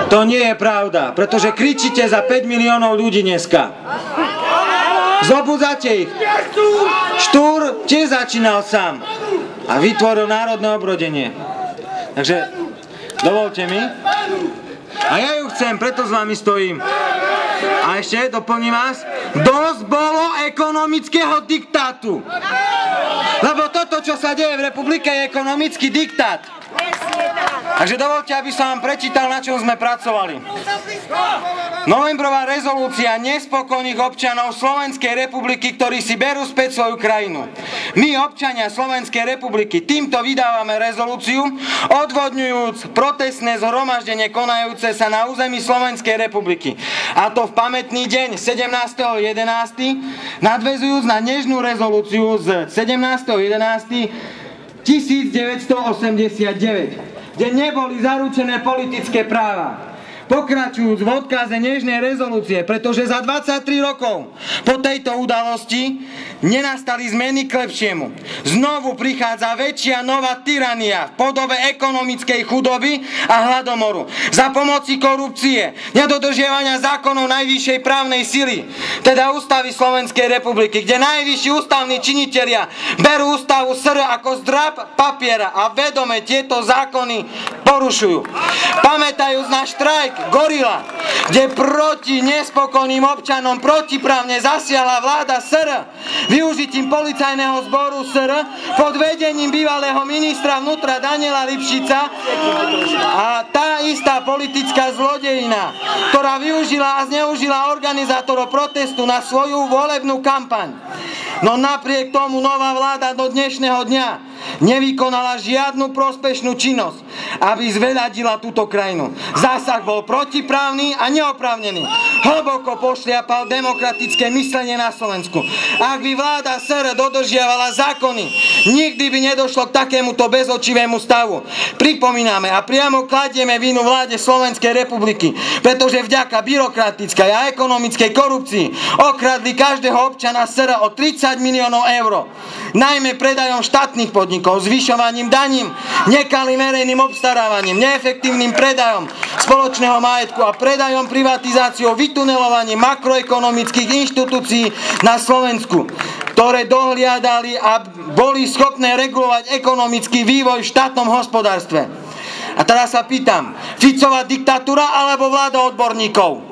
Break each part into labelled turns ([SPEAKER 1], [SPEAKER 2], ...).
[SPEAKER 1] To nie je pravda, pretože kričíte za 5 miliónov ľudí dneska. Zobudzate ich. Štúr tiež začínal sám a vytvoril národné obrodenie. Takže dovolte mi. A ja ju chcem, preto s vami stojím. A ešte doplním vás. Dosť bolo ekonomického diktátu. Lebo toto, čo sa deje v republike, je ekonomický diktát. Takže dovolte, aby som vám prečítal, na čom sme pracovali. Novembrová rezolúcia nespokojných občanov Slovenskej republiky, ktorí si berú späť svoju krajinu. My, občania Slovenskej republiky, týmto vydávame rezolúciu, odvodňujúc protestné zhromaždenie konajúce sa na území Slovenskej republiky. A to v pamätný deň 17.11., nadväzujúc na dnešnú rezolúciu z 17.11.1989, kde neboli zaručené politické práva. Pokračujúc v odkaze dnešnej rezolúcie, pretože za 23 rokov po tejto udalosti nenastali zmeny k lepšiemu. Znovu prichádza väčšia nová tyrania v podobe ekonomickej chudoby a hladomoru. Za pomoci korupcie, nedodržiavania zákonov najvyššej právnej sily, teda ústavy Slovenskej republiky, kde najvyšší ústavní činitelia berú ústavu SR ako zdrab papiera a vedome tieto zákony porušujú. Pamätajúc na štrajk Gorila, kde proti nespokojným občanom protiprávne zasiahla vláda SR využitím policajného zboru SR pod vedením bývalého ministra vnútra Daniela Lipšica a tá istá politická zlodejina, ktorá využila a zneužila organizátorov protestu na svoju volebnú kampaň. No napriek tomu nová vláda do dnešného dňa nevykonala žiadnu prospešnú činnosť, aby zveľadila túto krajinu. Zásah bol protiprávny a neoprávnený. Hlboko pošliapal demokratické myslenie na Slovensku. Ak by vláda SR dodržiavala zákony, nikdy by nedošlo k takémuto bezočivému stavu. Pripomíname a priamo kladieme vinu vláde Slovenskej republiky, pretože vďaka byrokratickej a ekonomickej korupcii okradli každého občana SR o 30 miliónov eur. Najmä predajom štátnych podnikov, zvyšovaním daním, nekalým verejným obstarávaním, neefektívnym predajom spoločného majetku a predajom privatizáciou, vytunelovaním makroekonomických inštitúcií na Slovensku, ktoré dohliadali a boli schopné regulovať ekonomický vývoj v štátnom hospodárstve. A teraz sa pýtam, Ficová diktatúra alebo vláda odborníkov?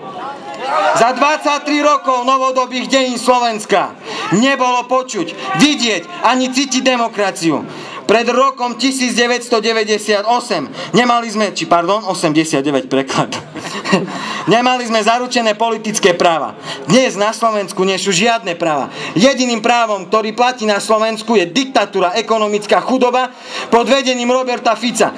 [SPEAKER 1] Za 23 rokov novodobých dejín Slovenska nebolo počuť, vidieť ani cítiť demokraciu. Pred rokom 1998 nemali sme, 89 preklad. Nemali sme zaručené politické práva. Dnes na Slovensku nie sú žiadne práva. Jediným právom, ktorý platí na Slovensku, je diktatúra, ekonomická chudoba pod vedením Roberta Fica.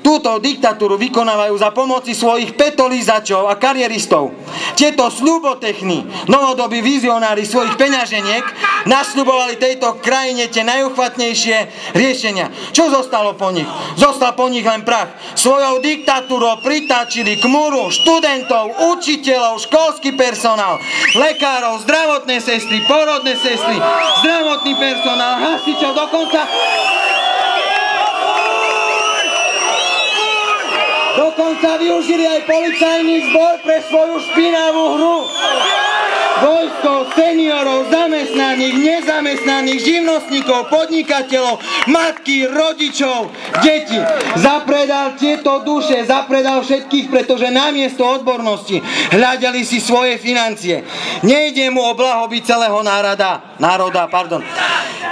[SPEAKER 1] Túto diktatúru vykonávajú za pomoci svojich petolízačov a karieristov. Tieto sľubotechní, novodobí vizionári svojich peňaženiek nasľubovali tejto krajine tie najuchvatnejšie riešenia. Čo zostalo po nich? Zostal po nich len prach. Svojou diktatúrou pritáčili k múru študentov, učiteľov, školský personál, lekárov, zdravotné sestry, porodné sestry, zdravotný personál, hasičov, Dokonca využili aj policajný zbor pre svoju špinavú hru. Vojsko seniorov, zamestnaných, nezamestnaných, živnostníkov, podnikateľov, matky, rodičov, deti. Zapredal tieto duše, zapredal všetkých, pretože namiesto odbornosti hľadali si svoje financie. Nejde mu o blahobyt celého národa.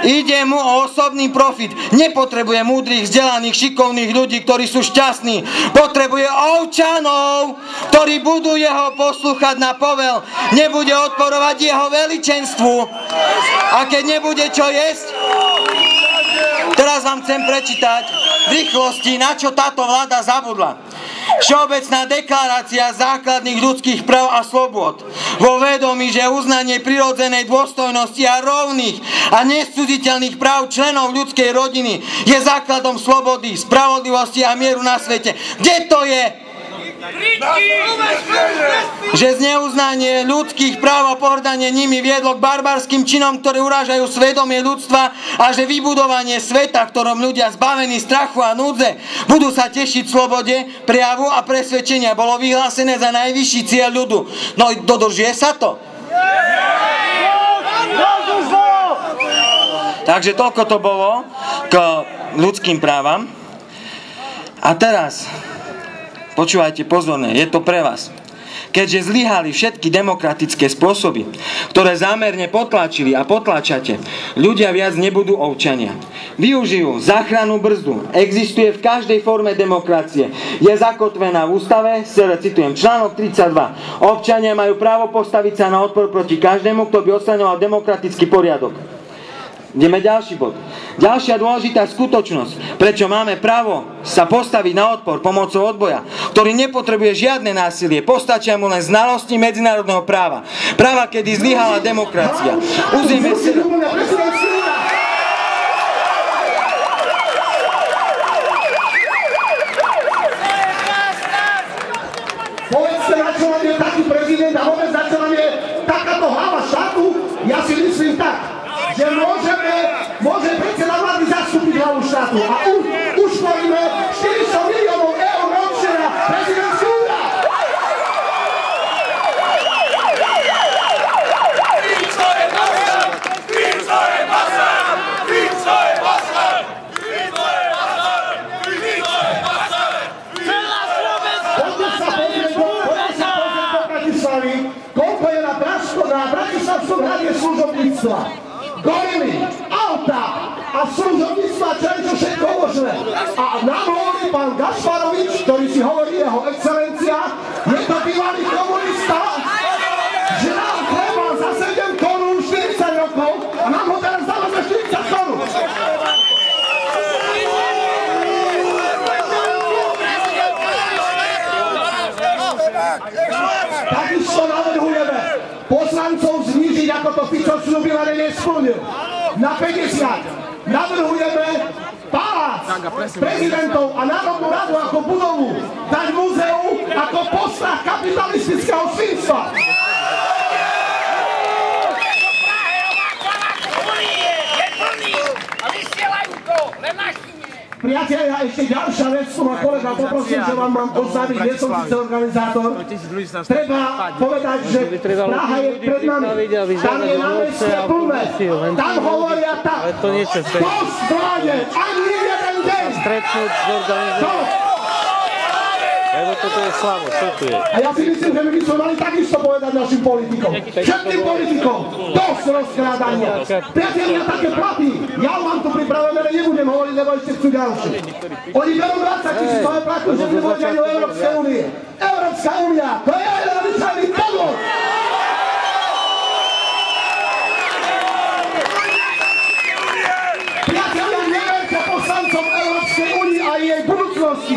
[SPEAKER 1] Ide mu o osobný profit. Nepotrebuje múdrych, vzdelaných, šikovných ľudí, ktorí sú šťastní. Potrebuje ovčanov, ktorí budú jeho poslúchať na povel. Nebude odporovať jeho veličenstvu. A keď nebude čo jesť, teraz vám chcem prečítať v rýchlosti, na čo táto vláda zabudla. Všeobecná deklarácia základných ľudských práv a slobôd vo vedomí, že uznanie prirodzenej dôstojnosti a rovných a nescudziteľných práv členov ľudskej rodiny je základom slobody, spravodlivosti a mieru na svete. Kde to je? že zneuznanie ľudských práv a pohrdanie nimi viedlo k barbarským činom, ktoré urážajú svedomie ľudstva a že vybudovanie sveta, v ktorom ľudia zbavení strachu a núdze budú sa tešiť slobode, prejavu a presvedčenia, bolo vyhlásené za najvyšší cieľ ľudu. No dodržuje sa to? Takže toľko to bolo k ľudským právam. A teraz, počúvajte pozorne, je to pre vás. Keďže zlyhali všetky demokratické spôsoby, ktoré zámerne potlačili a potlačate, ľudia viac nebudú ovčania. Využijú záchrannú brzdu. Existuje v každej forme demokracie. Je zakotvená v ústave, citujem, článok 32. Občania majú právo postaviť sa na odpor proti každému, kto by odstraňoval demokratický poriadok. Ideme ďalší bod. Ďalšia dôležitá skutočnosť, prečo máme právo sa postaviť na odpor pomocou odboja, ktorý nepotrebuje žiadne násilie, postačia mu len znalosti medzinárodného práva. Práva, kedy zlyhala demokracia. Uzrieme si...
[SPEAKER 2] Povedzte, na čo nám je taký prezident a vôbec na čo nám je takáto hlava štátu, ja si myslím tak, že môže predseda vlády zastúpiť hlavu štátu a už povíme 400 miliónov eur ročne na prezidentský úrad. Koľko je na Bratislavskom hrade služobníctva? Gorily, auta a služobníctva, čo všetko možné. A nám hovorí pán Gašparovič, ktorý si hovorí jeho excelencia, je to bývalý komunista, že nám treba za 7 korún 40 rokov a nám ho teraz dáva za 40 korún. Takisto navrhujeme poslancov znížiť, ako to Fico slúbil, ale nesplnil, na 50. Navrhujeme palác prezidentov a Národnú radu ako budovu dať múzeu ako postrach kapitalistického svinstva. Priatelia, ešte ďalšia vec, tu ma kolega poprosím, že vám mám oznámiť, nie som síce organizátor. Treba povedať, že Praha je pred nami, tam je námestie plné, tam hovoria tak, dosť vláde, ani jeden deň.
[SPEAKER 3] Stretnúť s organizátorom. Lebo toto je slavo, čo tu je?
[SPEAKER 2] A ja si myslím, že my by sme mali takisto povedať našim politikom. Všetkým politikom, dosť rozkrádania. Priatelia, také platy, ja mám tu pripravené, ale nebudem hovoriť, lebo ešte chcú ďalšie. Oni berú 20 000 toho platu, že by boli aj do Európskej únie. Európska únia, to je jeden obyčajný podvod. Priatelia, neverte poslancom Európskej únie a jej budúcnosti.